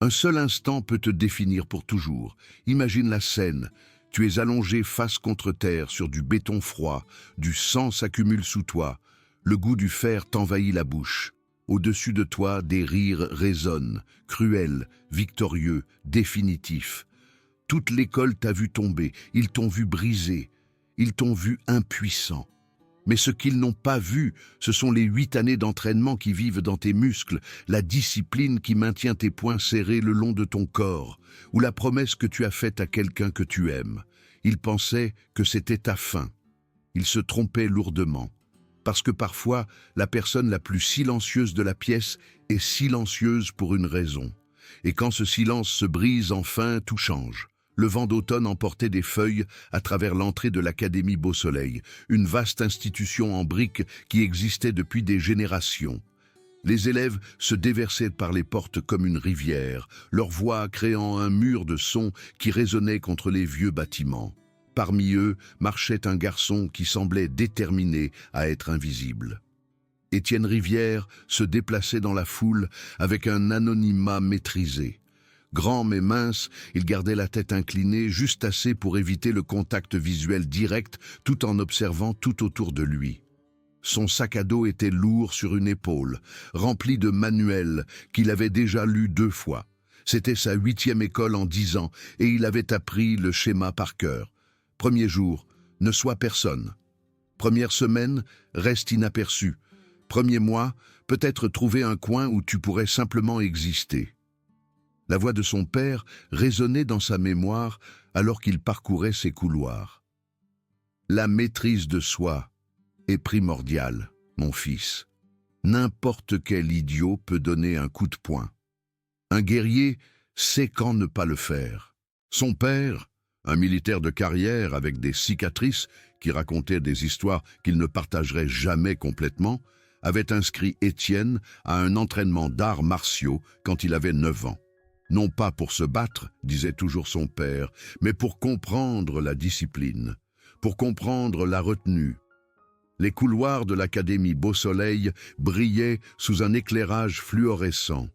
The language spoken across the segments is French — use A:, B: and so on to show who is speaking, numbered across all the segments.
A: Un seul instant peut te définir pour toujours. Imagine la scène. Tu es allongé face contre terre sur du béton froid, du sang s'accumule sous toi, le goût du fer t'envahit la bouche. Au-dessus de toi, des rires résonnent, cruels, victorieux, définitifs. Toute l'école t'a vu tomber, ils t'ont vu briser, ils t'ont vu impuissant. Mais ce qu'ils n'ont pas vu, ce sont les 8 années d'entraînement qui vivent dans tes muscles, la discipline qui maintient tes poings serrés le long de ton corps, ou la promesse que tu as faite à quelqu'un que tu aimes. Ils pensaient que c'était ta fin. Ils se trompaient lourdement. Parce que parfois, la personne la plus silencieuse de la pièce est silencieuse pour une raison. Et quand ce silence se brise enfin, tout change. Le vent d'automne emportait des feuilles à travers l'entrée de l'Académie Beau Soleil, une vaste institution en briques qui existait depuis des générations. Les élèves se déversaient par les portes comme une rivière, leur voix créant un mur de son qui résonnait contre les vieux bâtiments. Parmi eux marchait un garçon qui semblait déterminé à être invisible. Étienne Rivière se déplaçait dans la foule avec un anonymat maîtrisé. Grand mais mince, il gardait la tête inclinée juste assez pour éviter le contact visuel direct tout en observant tout autour de lui. Son sac à dos était lourd sur une épaule, rempli de manuels qu'il avait déjà lus 2 fois. C'était sa 8e école en 10 ans et il avait appris le schéma par cœur. Premier jour, ne sois personne. Première semaine, reste inaperçu. Premier mois, peut-être trouver un coin où tu pourrais simplement exister. La voix de son père résonnait dans sa mémoire alors qu'il parcourait ses couloirs. La maîtrise de soi est primordiale, mon fils. N'importe quel idiot peut donner un coup de poing. Un guerrier sait quand ne pas le faire. Son père, un militaire de carrière avec des cicatrices qui racontait des histoires qu'il ne partagerait jamais complètement, avait inscrit Étienne à un entraînement d'arts martiaux quand il avait 9 ans. Non pas pour se battre, disait toujours son père, mais pour comprendre la discipline, pour comprendre la retenue. Les couloirs de l'Académie Beau Soleil brillaient sous un éclairage fluorescent.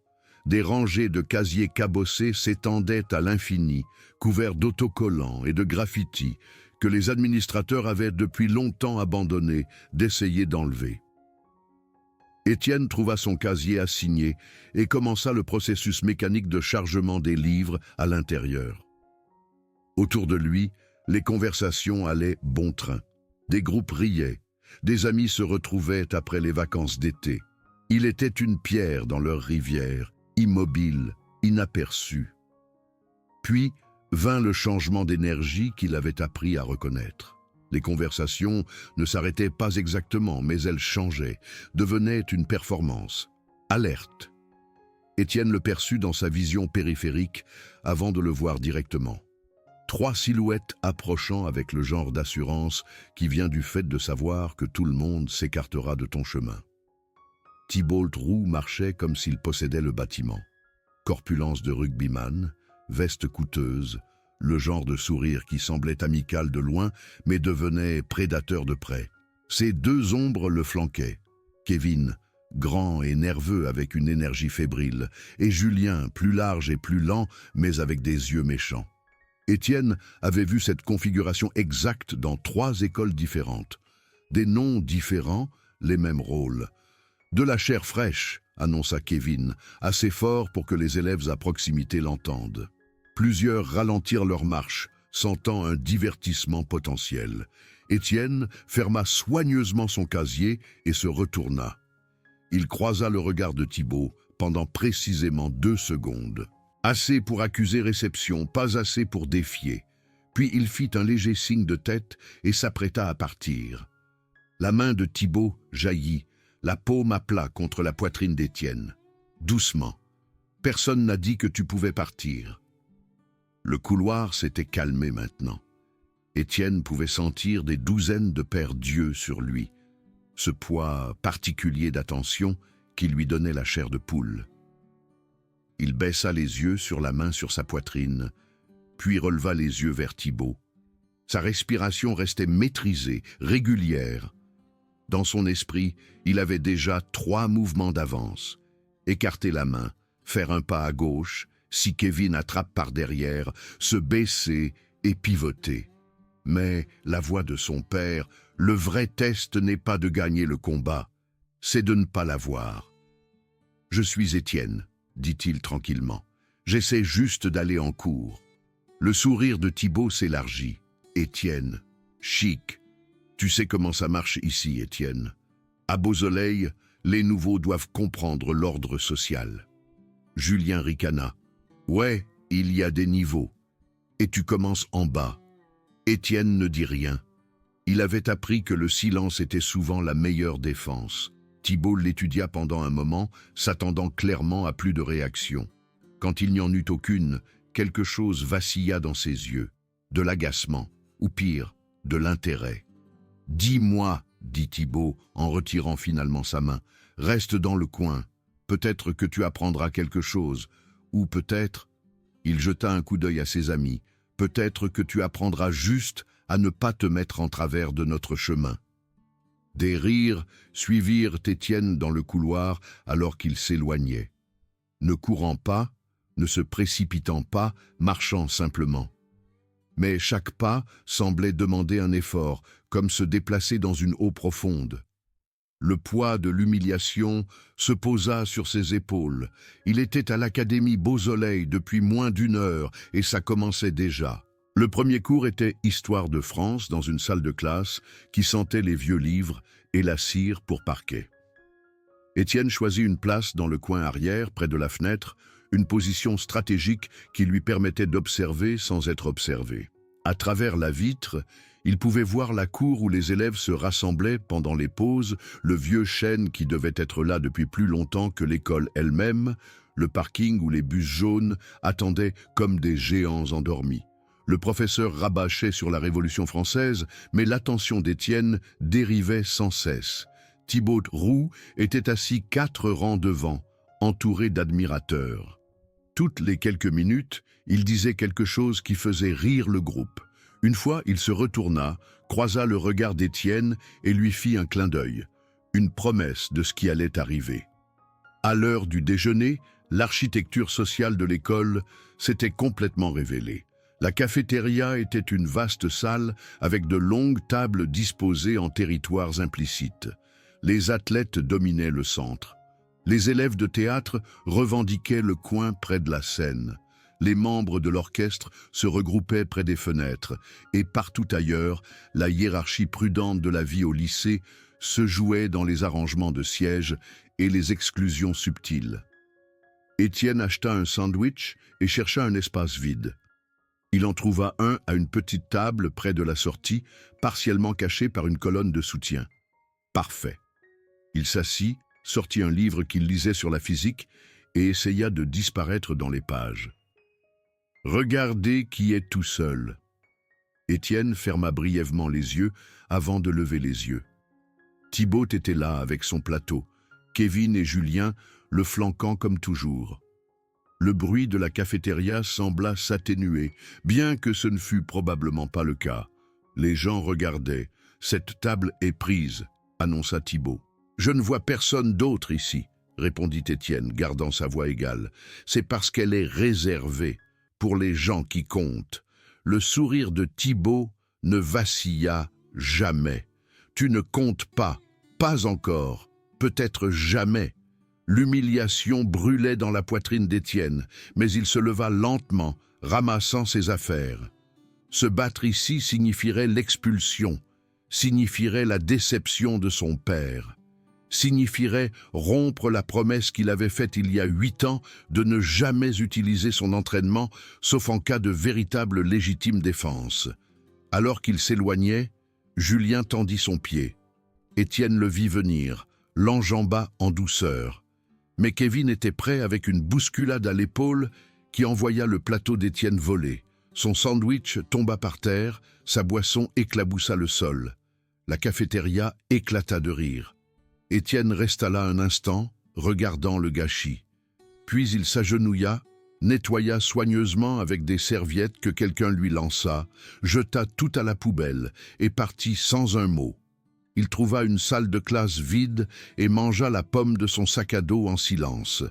A: Des rangées de casiers cabossés s'étendaient à l'infini, couverts d'autocollants et de graffitis que les administrateurs avaient depuis longtemps abandonné d'essayer d'enlever. Étienne trouva son casier assigné et commença le processus mécanique de chargement des livres à l'intérieur. Autour de lui, les conversations allaient bon train. Des groupes riaient, des amis se retrouvaient après les vacances d'été. Il était une pierre dans leur rivière, immobile, inaperçu. Puis vint le changement d'énergie qu'il avait appris à reconnaître. Les conversations ne s'arrêtaient pas exactement, mais elles changeaient, devenaient une performance. Alerte. Étienne le perçut dans sa vision périphérique avant de le voir directement. 3 silhouettes approchant avec le genre d'assurance qui vient du fait de savoir que tout le monde s'écartera de ton chemin. Thibault Roux marchait comme s'il possédait le bâtiment. Corpulence de rugbyman, veste coûteuse, le genre de sourire qui semblait amical de loin, mais devenait prédateur de près. Ses 2 ombres le flanquaient. Kevin, grand et nerveux avec une énergie fébrile, et Julien, plus large et plus lent, mais avec des yeux méchants. Étienne avait vu cette configuration exacte dans 3 écoles différentes. Des noms différents, les mêmes rôles. De la chair fraîche, annonça Kevin, assez fort pour que les élèves à proximité l'entendent. Plusieurs ralentirent leur marche, sentant un divertissement potentiel. Étienne ferma soigneusement son casier et se retourna. Il croisa le regard de Thibault pendant précisément 2 secondes. Assez pour accuser réception, pas assez pour défier. Puis il fit un léger signe de tête et s'apprêta à partir. La main de Thibault jaillit, la paume à plat contre la poitrine d'Étienne. Doucement. Personne n'a dit que tu pouvais partir. Le couloir s'était calmé maintenant. Étienne pouvait sentir des douzaines de paires d'yeux sur lui, ce poids particulier d'attention qui lui donnait la chair de poule. Il baissa les yeux sur la main sur sa poitrine, puis releva les yeux vers Thibault. Sa respiration restait maîtrisée, régulière. Dans son esprit, il avait déjà 3 mouvements d'avance. Écarter la main, faire un pas à gauche, si Kevin attrape par derrière, se baisser et pivoter. Mais la voix de son père, le vrai test n'est pas de gagner le combat, c'est de ne pas l'avoir. « Je suis Étienne », dit-il tranquillement. « J'essaie juste d'aller en cours. » Le sourire de Thibaut s'élargit. « Étienne, chic. Tu sais comment ça marche ici, Étienne. À Beausoleil, les nouveaux doivent comprendre l'ordre social. » Julien ricana. « Ouais, il y a des niveaux. Et tu commences en bas. » Étienne ne dit rien. Il avait appris que le silence était souvent la meilleure défense. Thibaut l'étudia pendant un moment, s'attendant clairement à plus de réaction. Quand il n'y en eut aucune, quelque chose vacilla dans ses yeux. De l'agacement, ou pire, de l'intérêt. « Dis-moi, » dit Thibaut en retirant finalement sa main, « reste dans le coin. Peut-être que tu apprendras quelque chose. Ou peut-être... » Il jeta un coup d'œil à ses amis. « Peut-être que tu apprendras juste à ne pas te mettre en travers de notre chemin. » Des rires suivirent Étienne dans le couloir alors qu'il s'éloignait. Ne courant pas, ne se précipitant pas, marchant simplement. Mais chaque pas semblait demander un effort, comme se déplacer dans une eau profonde. Le poids de l'humiliation se posa sur ses épaules. Il était à l'Académie Beausoleil depuis moins d'1 heure et ça commençait déjà. Le premier cours était Histoire de France dans une salle de classe qui sentait les vieux livres et la cire pour parquet. Étienne choisit une place dans le coin arrière, près de la fenêtre, une position stratégique qui lui permettait d'observer sans être observé. À travers la vitre, il pouvait voir la cour où les élèves se rassemblaient pendant les pauses, le vieux chêne qui devait être là depuis plus longtemps que l'école elle-même, le parking où les bus jaunes attendaient comme des géants endormis. Le professeur rabâchait sur la Révolution française, mais l'attention d'Étienne dérivait sans cesse. Thibaut Roux était assis 4 rangs devant, entouré d'admirateurs. Toutes les quelques minutes, il disait quelque chose qui faisait rire le groupe. Une fois, il se retourna, croisa le regard d'Étienne et lui fit un clin d'œil, une promesse de ce qui allait arriver. À l'heure du déjeuner, l'architecture sociale de l'école s'était complètement révélée. La cafétéria était une vaste salle avec de longues tables disposées en territoires implicites. Les athlètes dominaient le centre. Les élèves de théâtre revendiquaient le coin près de la scène. Les membres de l'orchestre se regroupaient près des fenêtres et partout ailleurs, la hiérarchie prudente de la vie au lycée se jouait dans les arrangements de sièges et les exclusions subtiles. Étienne acheta un sandwich et chercha un espace vide. Il en trouva un à une petite table près de la sortie, partiellement cachée par une colonne de soutien. Parfait. Il s'assit, sortit un livre qu'il lisait sur la physique et essaya de disparaître dans les pages. Regardez qui est tout seul. Étienne ferma brièvement les yeux avant de lever les yeux. Thibaut était là avec son plateau, Kevin et Julien le flanquant comme toujours. Le bruit de la cafétéria sembla s'atténuer, bien que ce ne fût probablement pas le cas. Les gens regardaient. « Cette table est prise », annonça Thibaut. « Je ne vois personne d'autre ici », répondit Étienne, gardant sa voix égale. « C'est parce qu'elle est réservée pour les gens qui comptent. » Le sourire de Thibaut ne vacilla jamais. « Tu ne comptes pas, pas encore, peut-être jamais. » L'humiliation brûlait dans la poitrine d'Étienne, mais il se leva lentement, ramassant ses affaires. Se battre ici signifierait l'expulsion, signifierait la déception de son père, signifierait rompre la promesse qu'il avait faite il y a 8 ans de ne jamais utiliser son entraînement, sauf en cas de véritable légitime défense. Alors qu'il s'éloignait, Julien tendit son pied. Étienne le vit venir, l'enjamba en douceur. Mais Kevin était prêt avec une bousculade à l'épaule qui envoya le plateau d'Étienne voler. Son sandwich tomba par terre, sa boisson éclaboussa le sol. La cafétéria éclata de rire. Étienne resta là un instant, regardant le gâchis. Puis il s'agenouilla, nettoya soigneusement avec des serviettes que quelqu'un lui lança, jeta tout à la poubelle et partit sans un mot. Il trouva une salle de classe vide et mangea la pomme de son sac à dos en silence.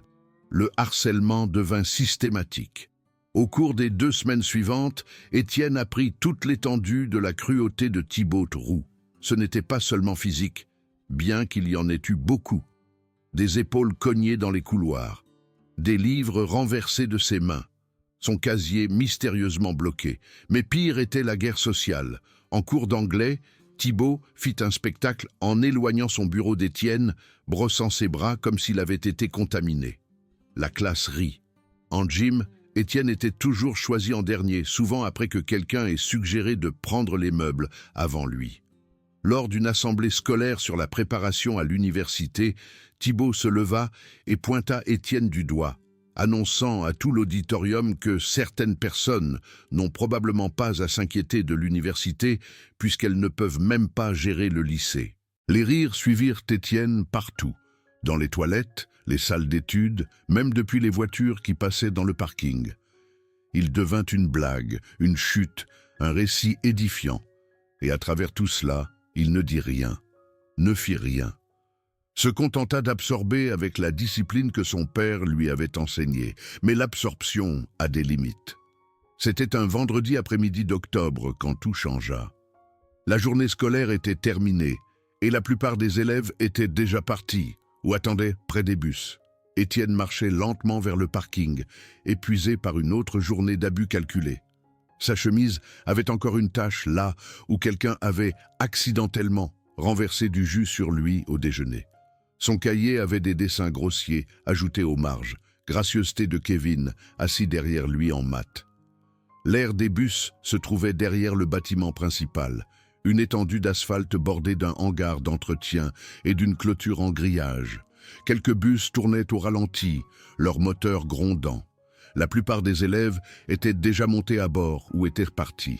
A: Le harcèlement devint systématique. Au cours des 2 semaines suivantes, Étienne apprit toute l'étendue de la cruauté de Thibaut Roux. Ce n'était pas seulement physique, bien qu'il y en ait eu beaucoup. Des épaules cognées dans les couloirs, des livres renversés de ses mains, son casier mystérieusement bloqué. Mais pire était la guerre sociale. En cours d'anglais, Thibaut fit un spectacle en éloignant son bureau d'Étienne, brossant ses bras comme s'il avait été contaminé. La classe rit. En gym, Étienne était toujours choisi en dernier, souvent après que quelqu'un ait suggéré de prendre les meubles avant lui. Lors d'une assemblée scolaire sur la préparation à l'université, Thibaut se leva et pointa Étienne du doigt, annonçant à tout l'auditorium que certaines personnes n'ont probablement pas à s'inquiéter de l'université puisqu'elles ne peuvent même pas gérer le lycée. Les rires suivirent Étienne partout, dans les toilettes, les salles d'études, même depuis les voitures qui passaient dans le parking. Il devint une blague, une chute, un récit édifiant. Et à travers tout cela, il ne dit rien, ne fit rien. Se contenta d'absorber avec la discipline que son père lui avait enseignée. Mais l'absorption a des limites. C'était un vendredi après-midi d'octobre quand tout changea. La journée scolaire était terminée et la plupart des élèves étaient déjà partis ou attendaient près des bus. Étienne marchait lentement vers le parking, épuisé par une autre journée d'abus calculés. Sa chemise avait encore une tache là où quelqu'un avait accidentellement renversé du jus sur lui au déjeuner. Son cahier avait des dessins grossiers ajoutés aux marges, gracieuseté de Kevin, assis derrière lui en maths. L'aire des bus se trouvait derrière le bâtiment principal, une étendue d'asphalte bordée d'un hangar d'entretien et d'une clôture en grillage. Quelques bus tournaient au ralenti, leurs moteurs grondant. La plupart des élèves étaient déjà montés à bord ou étaient repartis.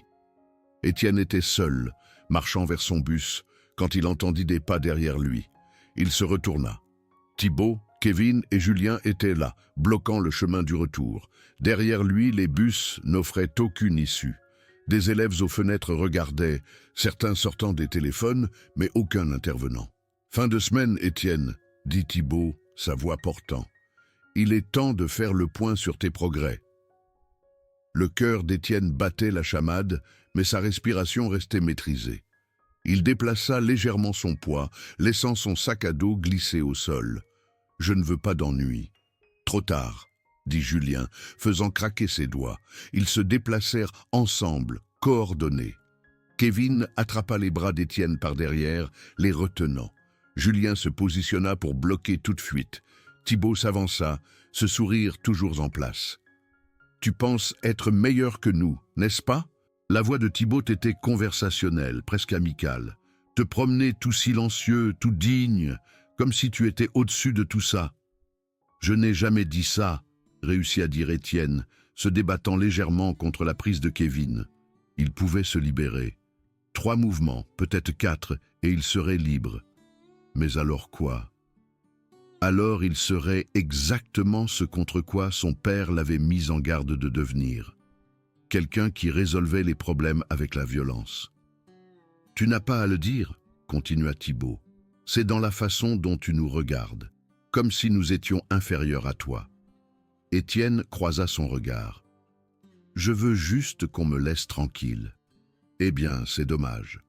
A: Étienne était seul, marchant vers son bus, quand il entendit des pas derrière lui. Il se retourna. Thibaut, Kevin et Julien étaient là, bloquant le chemin du retour. Derrière lui, les bus n'offraient aucune issue. Des élèves aux fenêtres regardaient, certains sortant des téléphones, mais aucun intervenant. « Fin de semaine, Étienne », dit Thibaut, sa voix portant. « Il est temps de faire le point sur tes progrès. » Le cœur d'Étienne battait la chamade, mais sa respiration restait maîtrisée. Il déplaça légèrement son poids, laissant son sac à dos glisser au sol. « Je ne veux pas d'ennui. »« Trop tard, » dit Julien, faisant craquer ses doigts. Ils se déplacèrent ensemble, coordonnés. Kevin attrapa les bras d'Étienne par derrière, les retenant. Julien se positionna pour bloquer toute fuite. Thibaut s'avança, ce sourire toujours en place. « Tu penses être meilleur que nous, n'est-ce pas ?» La voix de Thibaut était conversationnelle, presque amicale. « Te promener tout silencieux, tout digne, comme si tu étais au-dessus de tout ça. »« Je n'ai jamais dit ça, » réussit à dire Étienne, se débattant légèrement contre la prise de Kevin. Il pouvait se libérer. 3 mouvements, peut-être 4, et il serait libre. Mais alors quoi? Alors il serait exactement ce contre quoi son père l'avait mis en garde de devenir. Quelqu'un qui résolvait les problèmes avec la violence. « Tu n'as pas à le dire, » continua Thibaut. « C'est dans la façon dont tu nous regardes, comme si nous étions inférieurs à toi. » Étienne croisa son regard. « Je veux juste qu'on me laisse tranquille. » « Eh bien, c'est dommage. »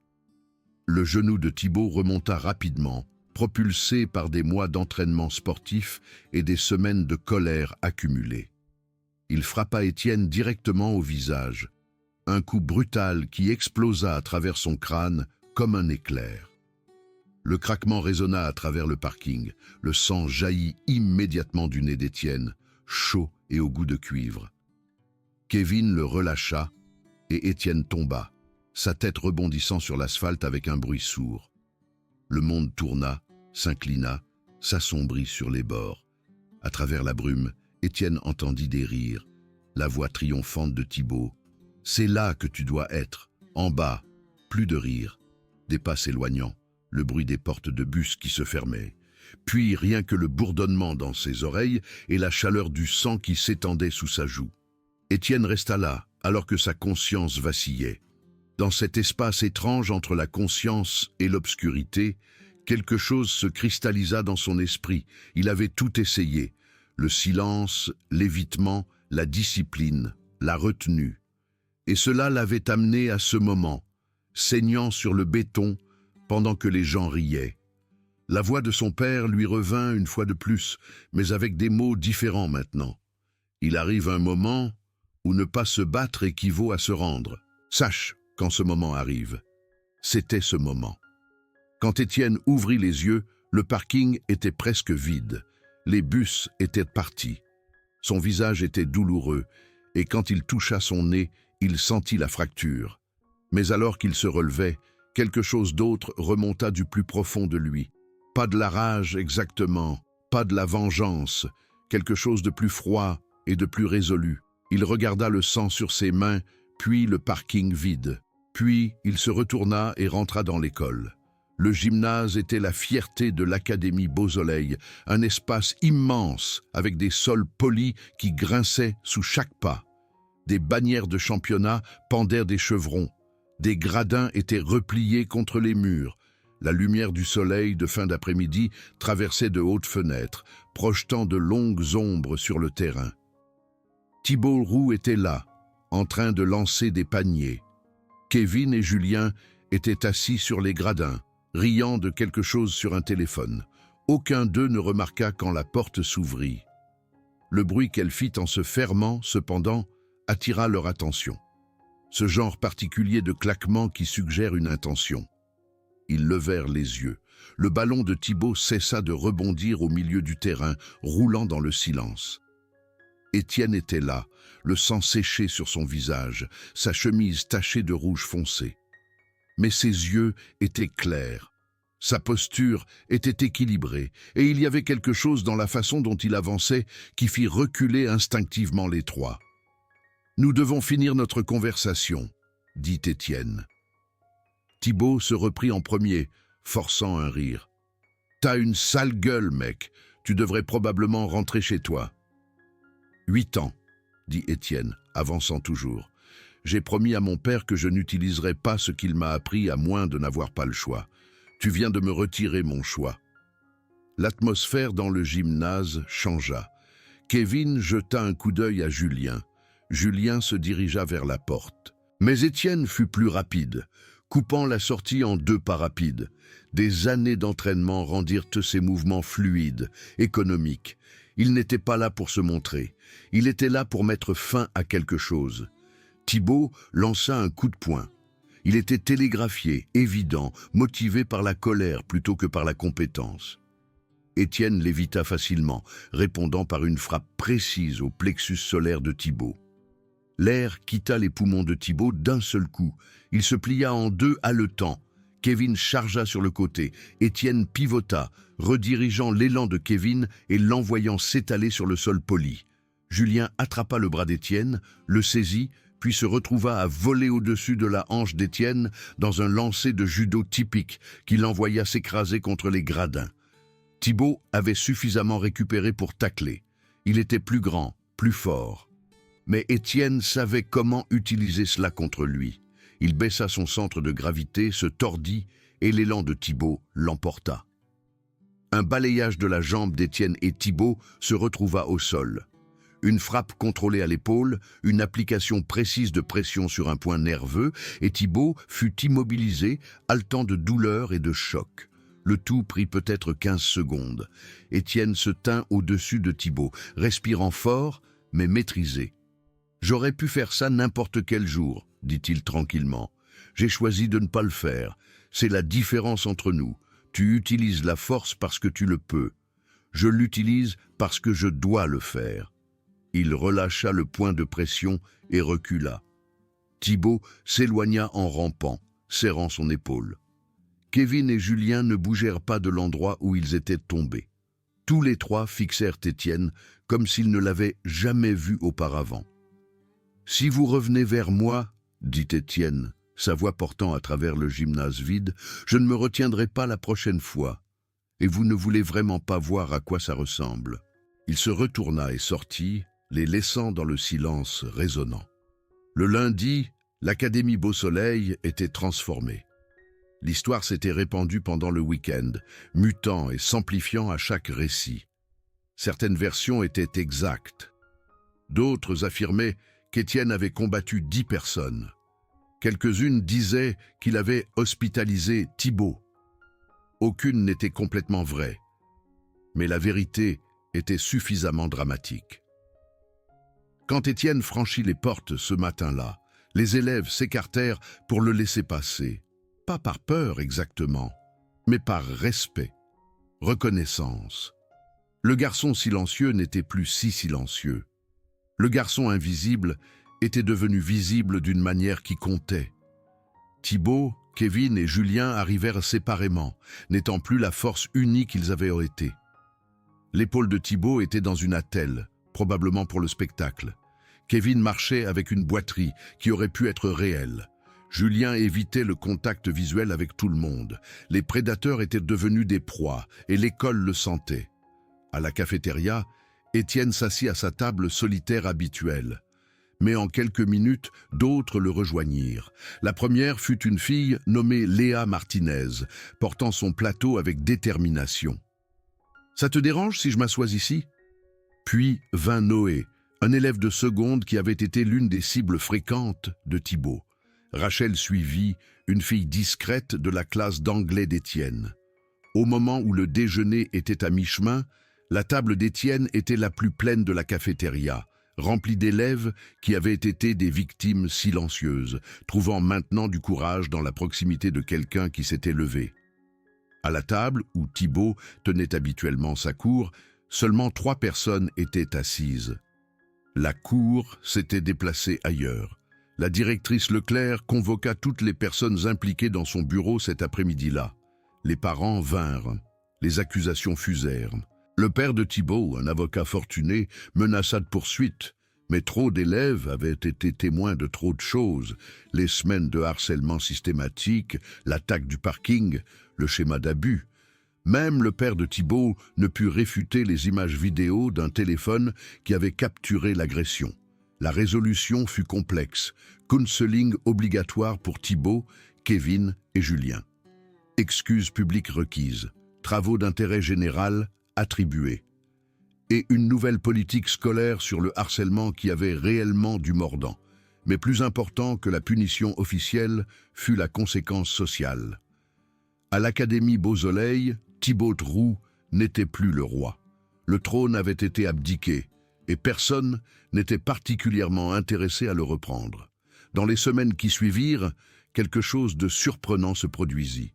A: Le genou de Thibaut remonta rapidement, propulsé par des mois d'entraînement sportif et des semaines de colère accumulées. Il frappa Étienne directement au visage, un coup brutal qui explosa à travers son crâne comme un éclair. Le craquement résonna à travers le parking, le sang jaillit immédiatement du nez d'Étienne, chaud et au goût de cuivre. Kevin le relâcha et Étienne tomba, sa tête rebondissant sur l'asphalte avec un bruit sourd. Le monde tourna, s'inclina, s'assombrit sur les bords. À travers la brume, Étienne entendit des rires, la voix triomphante de Thibaut. « C'est là que tu dois être, en bas, plus de rire. » Des pas s'éloignant, le bruit des portes de bus qui se fermaient. Puis rien que le bourdonnement dans ses oreilles et la chaleur du sang qui s'étendait sous sa joue. Étienne resta là, alors que sa conscience vacillait. Dans cet espace étrange entre la conscience et l'obscurité, quelque chose se cristallisa dans son esprit. Il avait tout essayé. Le silence, l'évitement, la discipline, la retenue. Et cela l'avait amené à ce moment, saignant sur le béton pendant que les gens riaient. La voix de son père lui revint une fois de plus, mais avec des mots différents maintenant. Il arrive un moment où ne pas se battre équivaut à se rendre. Sache quand ce moment arrive. C'était ce moment. Quand Étienne ouvrit les yeux, le parking était presque vide. Les bus étaient partis. Son visage était douloureux, et quand il toucha son nez, il sentit la fracture. Mais alors qu'il se relevait, quelque chose d'autre remonta du plus profond de lui. Pas de la rage exactement, pas de la vengeance, quelque chose de plus froid et de plus résolu. Il regarda le sang sur ses mains, puis le parking vide. Puis il se retourna et rentra dans l'école. Le gymnase était la fierté de l'Académie Beausoleil, un espace immense avec des sols polis qui grinçaient sous chaque pas. Des bannières de championnat pendaient des chevrons. Des gradins étaient repliés contre les murs. La lumière du soleil de fin d'après-midi traversait de hautes fenêtres, projetant de longues ombres sur le terrain. Thibault Roux était là, en train de lancer des paniers. Kevin et Julien étaient assis sur les gradins, riant de quelque chose sur un téléphone. Aucun d'eux ne remarqua quand la porte s'ouvrit. Le bruit qu'elle fit en se fermant, cependant, attira leur attention. Ce genre particulier de claquement qui suggère une intention. Ils levèrent les yeux. Le ballon de Thibault cessa de rebondir au milieu du terrain, roulant dans le silence. Étienne était là, le sang séché sur son visage, sa chemise tachée de rouge foncé. Mais ses yeux étaient clairs. Sa posture était équilibrée, et il y avait quelque chose dans la façon dont il avançait qui fit reculer instinctivement les trois. « Nous devons finir notre conversation, » dit Étienne. Thibault se reprit en premier, forçant un rire. « T'as une sale gueule, mec. Tu devrais probablement rentrer chez toi. » 8 ans, dit Étienne, avançant toujours. J'ai promis à mon père que je n'utiliserai pas ce qu'il m'a appris à moins de n'avoir pas le choix. Tu viens de me retirer mon choix. L'atmosphère dans le gymnase changea. Kevin jeta un coup d'œil à Julien. Julien se dirigea vers la porte. Mais Étienne fut plus rapide, coupant la sortie en 2 pas rapides. Des années d'entraînement rendirent ses mouvements fluides, économiques. Il n'était pas là pour se montrer. Il était là pour mettre fin à quelque chose. Thibault lança un coup de poing. Il était télégraphié, évident, motivé par la colère plutôt que par la compétence. Étienne l'évita facilement, répondant par une frappe précise au plexus solaire de Thibault. L'air quitta les poumons de Thibault d'un seul coup. Il se plia en 2 haletants. Kevin chargea sur le côté. Étienne pivota, redirigeant l'élan de Kevin et l'envoyant s'étaler sur le sol poli. Julien attrapa le bras d'Étienne, le saisit, puis se retrouva à voler au-dessus de la hanche d'Étienne dans un lancer de judo typique qui l'envoya s'écraser contre les gradins. Thibault avait suffisamment récupéré pour tacler. Il était plus grand, plus fort. Mais Étienne savait comment utiliser cela contre lui. Il baissa son centre de gravité, se tordit, et l'élan de Thibault l'emporta. Un balayage de la jambe d'Étienne et Thibault se retrouva au sol. Une frappe contrôlée à l'épaule, une application précise de pression sur un point nerveux, et Thibault fut immobilisé, haletant de douleur et de choc. Le tout prit peut-être 15 secondes. Étienne se tint au-dessus de Thibault, respirant fort, mais maîtrisé. « J'aurais pu faire ça n'importe quel jour, » dit-il tranquillement. « J'ai choisi de ne pas le faire. C'est la différence entre nous. Tu utilises la force parce que tu le peux. Je l'utilise parce que je dois le faire. » Il relâcha le point de pression et recula. Thibault s'éloigna en rampant, serrant son épaule. Kevin et Julien ne bougèrent pas de l'endroit où ils étaient tombés. Tous les trois fixèrent Étienne comme s'ils ne l'avaient jamais vu auparavant. « Si vous revenez vers moi, » dit Étienne, sa voix portant à travers le gymnase vide, « je ne me retiendrai pas la prochaine fois. Et vous ne voulez vraiment pas voir à quoi ça ressemble. » Il se retourna et sortit, les laissant dans le silence résonnant. Le lundi, l'Académie Beausoleil était transformée. L'histoire s'était répandue pendant le week-end, mutant et s'amplifiant à chaque récit. Certaines versions étaient exactes. D'autres affirmaient qu'Étienne avait combattu 10 personnes. Quelques-unes disaient qu'il avait hospitalisé Thibaut. Aucune n'était complètement vraie, mais la vérité était suffisamment dramatique. Quand Étienne franchit les portes ce matin-là, les élèves s'écartèrent pour le laisser passer. Pas par peur exactement, mais par respect, reconnaissance. Le garçon silencieux n'était plus si silencieux. Le garçon invisible était devenu visible d'une manière qui comptait. Thibaut, Kevin et Julien arrivèrent séparément, n'étant plus la force unie qu'ils avaient été. L'épaule de Thibaut était dans une attelle, probablement pour le spectacle. Kevin marchait avec une boiterie qui aurait pu être réelle. Julien évitait le contact visuel avec tout le monde. Les prédateurs étaient devenus des proies et l'école le sentait. À la cafétéria, Étienne s'assit à sa table solitaire habituelle. Mais en quelques minutes, d'autres le rejoignirent. La première fut une fille nommée Léa Martinez, portant son plateau avec détermination. « Ça te dérange si je m'assois ici ?» Puis vint Noé, un élève de seconde qui avait été l'une des cibles fréquentes de Thibaut. Rachel suivit, une fille discrète de la classe d'anglais d'Étienne. Au moment où le déjeuner était à mi-chemin, la table d'Étienne était la plus pleine de la cafétéria, remplie d'élèves qui avaient été des victimes silencieuses, trouvant maintenant du courage dans la proximité de quelqu'un qui s'était levé. À la table, où Thibaut tenait habituellement sa cour, seulement 3 personnes étaient assises. La cour s'était déplacée ailleurs. La directrice Leclerc convoqua toutes les personnes impliquées dans son bureau cet après-midi-là. Les parents vinrent. Les accusations fusèrent. Le père de Thibaut, un avocat fortuné, menaça de poursuite. Mais trop d'élèves avaient été témoins de trop de choses. Les semaines de harcèlement systématique, l'attaque du parking, le schéma d'abus. Même le père de Thibaut ne put réfuter les images vidéo d'un téléphone qui avait capturé l'agression. La résolution fut complexe. Counseling obligatoire pour Thibaut, Kevin et Julien. Excuses publiques requises. Travaux d'intérêt général attribués. Et une nouvelle politique scolaire sur le harcèlement qui avait réellement du mordant. Mais plus important que la punition officielle fut la conséquence sociale. À l'Académie Beausoleil, Thibaut Roux n'était plus le roi. Le trône avait été abdiqué, et personne n'était particulièrement intéressé à le reprendre. Dans les semaines qui suivirent, quelque chose de surprenant se produisit.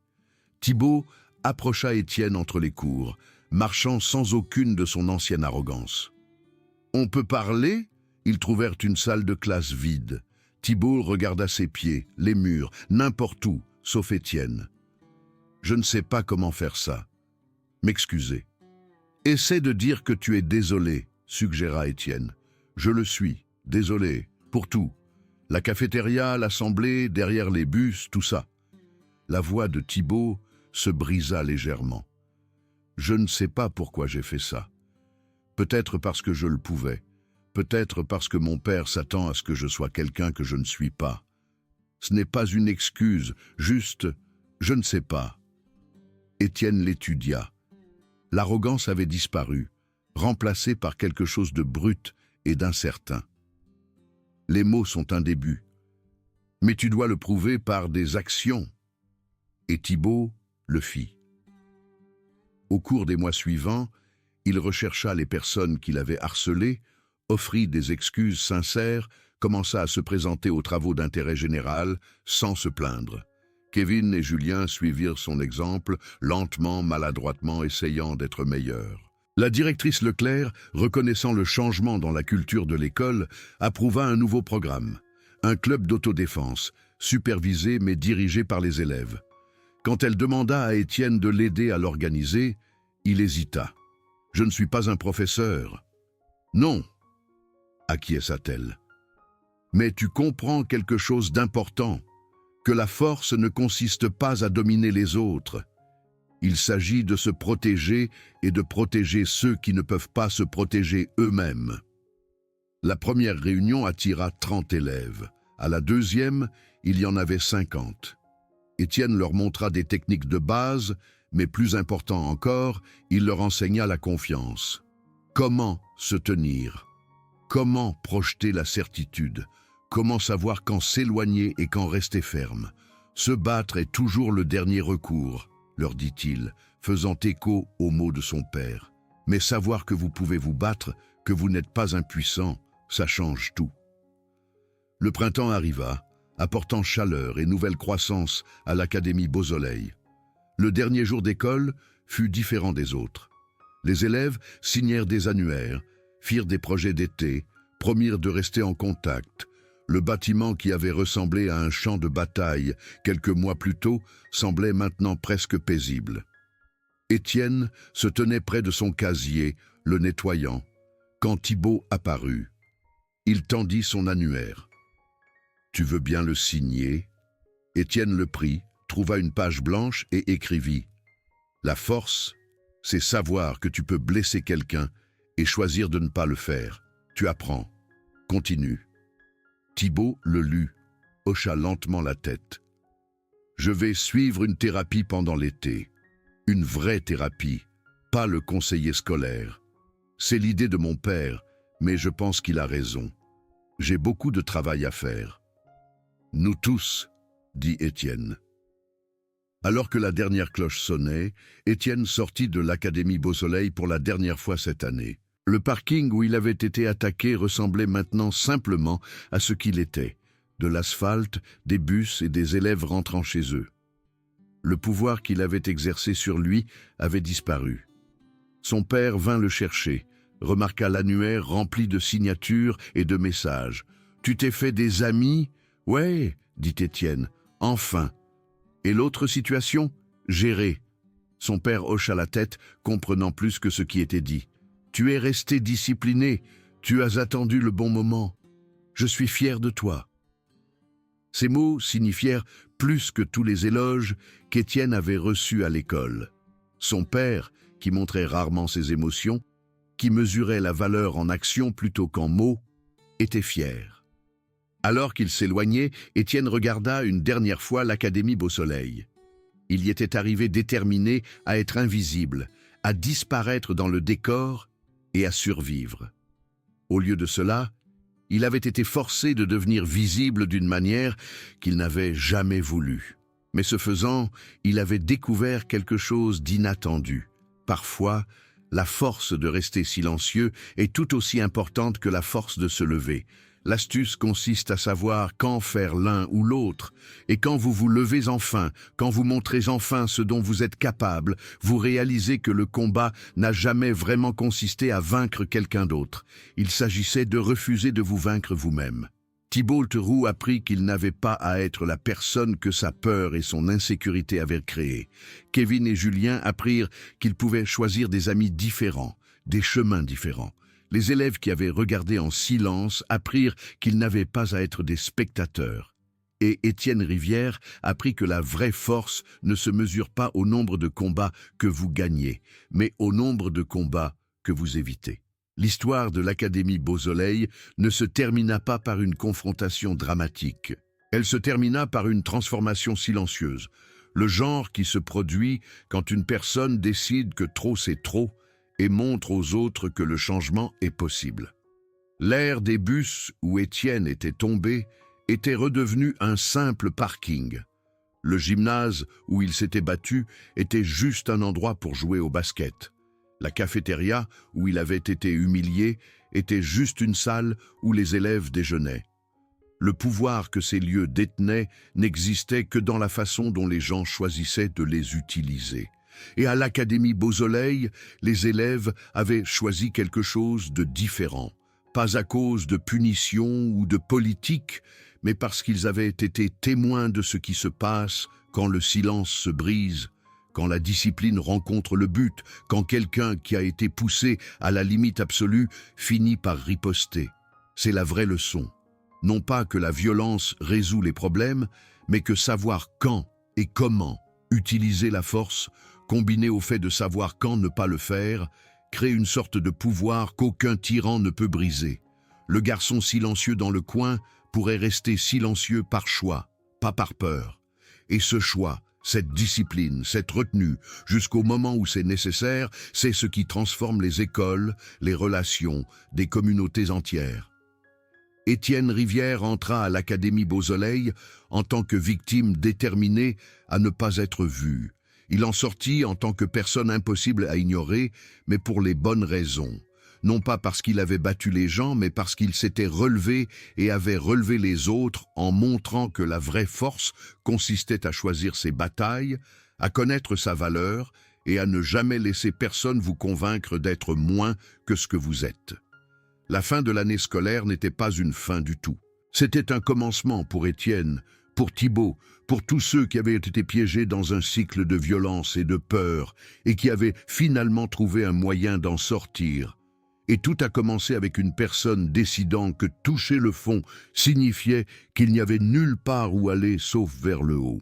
A: Thibaut approcha Étienne entre les cours, marchant sans aucune de son ancienne arrogance. « On peut parler ?» Ils trouvèrent une salle de classe vide. Thibaut regarda ses pieds, les murs, n'importe où, sauf Étienne. « Je ne sais pas comment faire ça. M'excuser. »« Essaie de dire que tu es désolé, » suggéra Étienne. « Je le suis, désolé, pour tout. La cafétéria, l'assemblée, derrière les bus, tout ça. » La voix de Thibaut se brisa légèrement. « Je ne sais pas pourquoi j'ai fait ça. Peut-être parce que je le pouvais. Peut-être parce que mon père s'attend à ce que je sois quelqu'un que je ne suis pas. Ce n'est pas une excuse, juste, je ne sais pas. » Étienne l'étudia. L'arrogance avait disparu, remplacée par quelque chose de brut et d'incertain. Les mots sont un début, mais tu dois le prouver par des actions. Et Thibaut le fit. Au cours des mois suivants, il rechercha les personnes qu'il avait harcelées, offrit des excuses sincères, commença à se présenter aux travaux d'intérêt général sans se plaindre. Kevin et Julien suivirent son exemple, lentement, maladroitement, essayant d'être meilleurs. La directrice Leclerc, reconnaissant le changement dans la culture de l'école, approuva un nouveau programme, un club d'autodéfense, supervisé mais dirigé par les élèves. Quand elle demanda à Étienne de l'aider à l'organiser, il hésita. « Je ne suis pas un professeur. »« Non, » acquiesça-t-elle. « Mais tu comprends quelque chose d'important, que la force ne consiste pas à dominer les autres. Il s'agit de se protéger et de protéger ceux qui ne peuvent pas se protéger eux-mêmes. » La première réunion attira 30 élèves. À la deuxième, il y en avait 50. Étienne leur montra des techniques de base, mais plus important encore, il leur enseigna la confiance. Comment se tenir? Comment projeter la certitude? Comment savoir quand s'éloigner et quand rester ferme? Se battre est toujours le dernier recours, leur dit-il, faisant écho aux mots de son père. Mais savoir que vous pouvez vous battre, que vous n'êtes pas impuissant, ça change tout. Le printemps arriva, apportant chaleur et nouvelle croissance à l'Académie Beausoleil. Le dernier jour d'école fut différent des autres. Les élèves signèrent des annuaires, firent des projets d'été, promirent de rester en contact. Le bâtiment qui avait ressemblé à un champ de bataille quelques mois plus tôt semblait maintenant presque paisible. Étienne se tenait près de son casier, le nettoyant, quand Thibaut apparut. Il tendit son annuaire. « Tu veux bien le signer ?» Étienne le prit, trouva une page blanche et écrivit « La force, c'est savoir que tu peux blesser quelqu'un et choisir de ne pas le faire. Tu apprends. Continue. » Thibaut le lut, hocha lentement la tête. « Je vais suivre une thérapie pendant l'été. Une vraie thérapie, pas le conseiller scolaire. C'est l'idée de mon père, mais je pense qu'il a raison. J'ai beaucoup de travail à faire. » « Nous tous, » dit Étienne. Alors que la dernière cloche sonnait, Étienne sortit de l'Académie Beausoleil pour la dernière fois cette année. Le parking où il avait été attaqué ressemblait maintenant simplement à ce qu'il était, de l'asphalte, des bus et des élèves rentrant chez eux. Le pouvoir qu'il avait exercé sur lui avait disparu. Son père vint le chercher, remarqua l'annuaire rempli de signatures et de messages. « Tu t'es fait des amis ?»« Ouais, » dit Étienne, « enfin. » « Et l'autre situation ? Gérée. » Son père hocha la tête, comprenant plus que ce qui était dit. « Tu es resté discipliné, tu as attendu le bon moment. Je suis fier de toi. » Ces mots signifièrent plus que tous les éloges qu'Étienne avait reçus à l'école. Son père, qui montrait rarement ses émotions, qui mesurait la valeur en action plutôt qu'en mots, était fier. Alors qu'il s'éloignait, Étienne regarda une dernière fois l'Académie Beausoleil. Il y était arrivé déterminé à être invisible, à disparaître dans le décor et à survivre. Au lieu de cela, il avait été forcé de devenir visible d'une manière qu'il n'avait jamais voulu. Mais ce faisant, il avait découvert quelque chose d'inattendu. Parfois, la force de rester silencieux est tout aussi importante que la force de se lever. L'astuce consiste à savoir quand faire l'un ou l'autre, et quand vous vous levez enfin, quand vous montrez enfin ce dont vous êtes capable, vous réalisez que le combat n'a jamais vraiment consisté à vaincre quelqu'un d'autre. Il s'agissait de refuser de vous vaincre vous-même. Thibaut Leroux apprit qu'il n'avait pas à être la personne que sa peur et son insécurité avaient créée. Kevin et Julien apprirent qu'ils pouvaient choisir des amis différents, des chemins différents. Les élèves qui avaient regardé en silence apprirent qu'ils n'avaient pas à être des spectateurs. Et Étienne Rivière apprit que la vraie force ne se mesure pas au nombre de combats que vous gagnez, mais au nombre de combats que vous évitez. L'histoire de l'Académie Beausoleil ne se termina pas par une confrontation dramatique. Elle se termina par une transformation silencieuse. Le genre qui se produit quand une personne décide que trop c'est trop, et montre aux autres que le changement est possible. L'aire des bus où Étienne était tombé était redevenu un simple parking. Le gymnase où il s'était battu était juste un endroit pour jouer au basket. La cafétéria où il avait été humilié était juste une salle où les élèves déjeunaient. Le pouvoir que ces lieux détenaient n'existait que dans la façon dont les gens choisissaient de les utiliser. Et à l'Académie Beausoleil, les élèves avaient choisi quelque chose de différent, pas à cause de punitions ou de politique, mais parce qu'ils avaient été témoins de ce qui se passe quand le silence se brise, quand la discipline rencontre le but, quand quelqu'un qui a été poussé à la limite absolue finit par riposter. C'est la vraie leçon. Non pas que la violence résout les problèmes, mais que savoir quand et comment utiliser la force, combiné au fait de savoir quand ne pas le faire, crée une sorte de pouvoir qu'aucun tyran ne peut briser. Le garçon silencieux dans le coin pourrait rester silencieux par choix, pas par peur. Et ce choix, Cette discipline, cette retenue, jusqu'au moment où c'est nécessaire, c'est ce qui transforme les écoles, les relations, des communautés entières. Étienne Rivière entra à l'Académie Beausoleil en tant que victime déterminée à ne pas être vue. Il en sortit en tant que personne impossible à ignorer, mais pour les bonnes raisons. Non pas parce qu'il avait battu les gens, mais parce qu'il s'était relevé et avait relevé les autres en montrant que la vraie force consistait à choisir ses batailles, à connaître sa valeur et à ne jamais laisser personne vous convaincre d'être moins que ce que vous êtes. La fin de l'année scolaire n'était pas une fin du tout. C'était un commencement pour Étienne, pour Thibaut, pour tous ceux qui avaient été piégés dans un cycle de violence et de peur et qui avaient finalement trouvé un moyen d'en sortir. Et tout a commencé avec une personne décidant que toucher le fond signifiait qu'il n'y avait nulle part où aller sauf vers le haut.